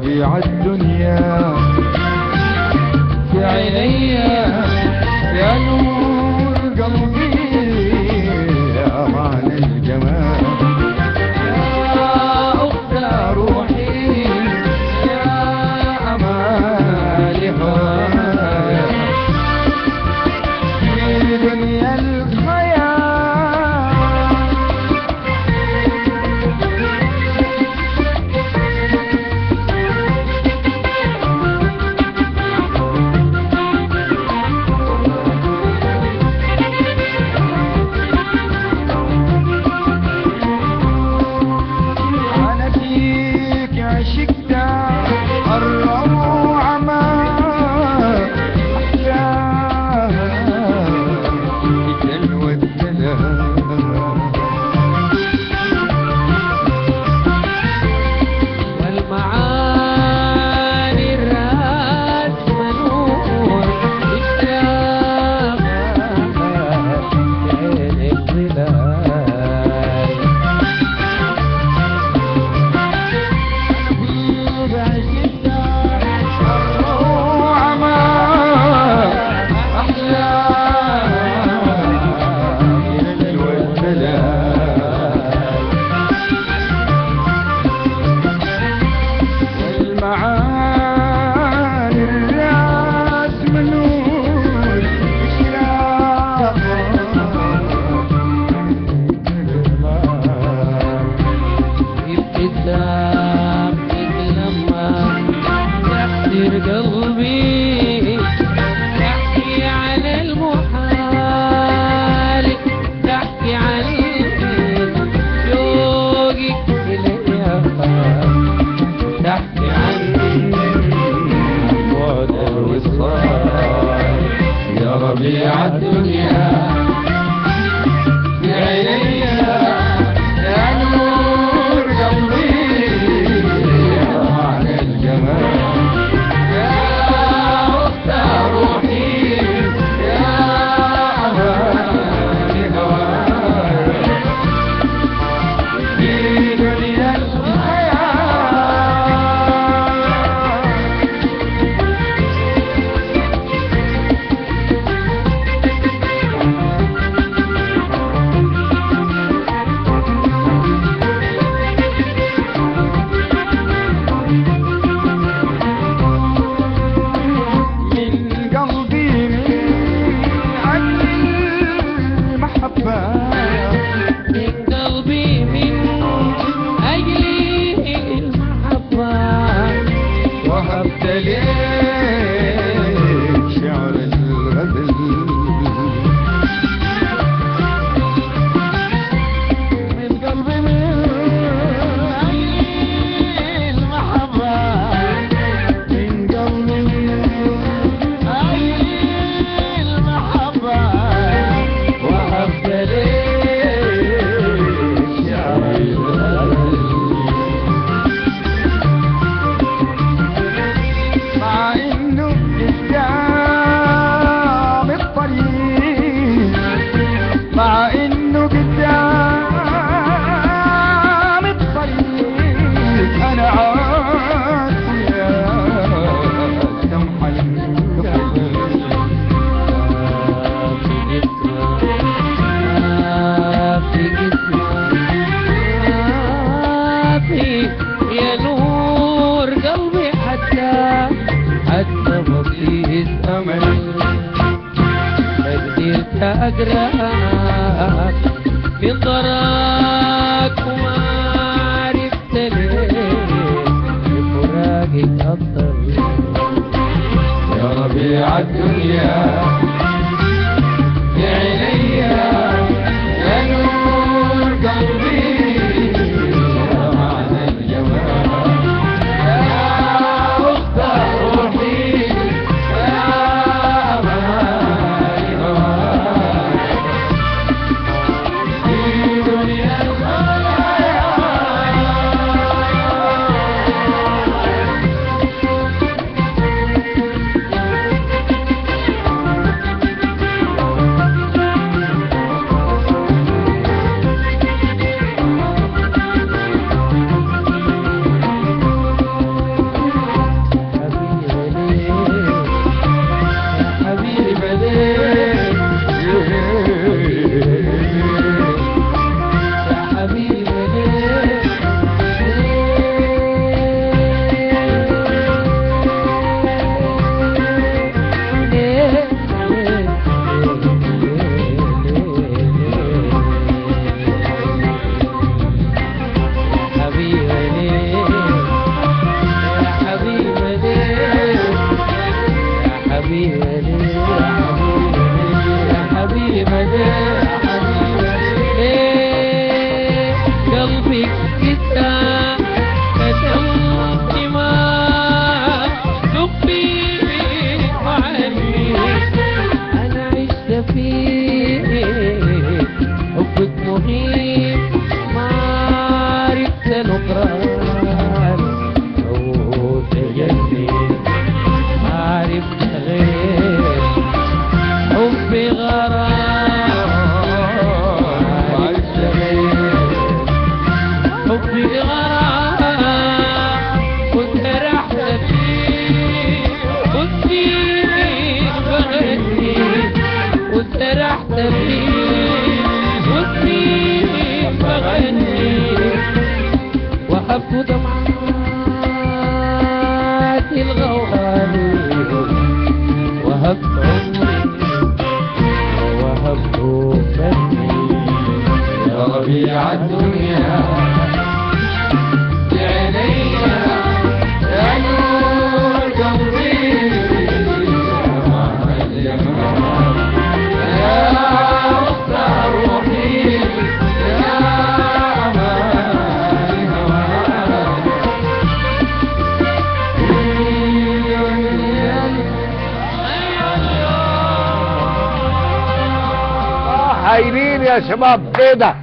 ربيع الدنيا في عيني يا نور قلبي يا معنى الجمال يا أخت روحي يا أمال هوايا في دنيا الخيال قلبي تحكي عن المحال تحكي عن شوقك إليها تحكي عن بعد الوصال يا ربيع الدنيا في عيني يا نور قلبي يا معنى الجمال أقرأك من ضراك وما عرفت ليه بفراقك أفضل يا ربيع الدنيا في عيني يا نور قلبي يا معنى الجمال يا أخت روحي يا أمان في دنيا الخيال الغواني وهبت عمري ووهبت فني يا ربيع الدنيا بعيني يا نور قلبي يا معنى الجمال يا مختار روحي يا أمان هواي هايلين يا شباب، ايه ده؟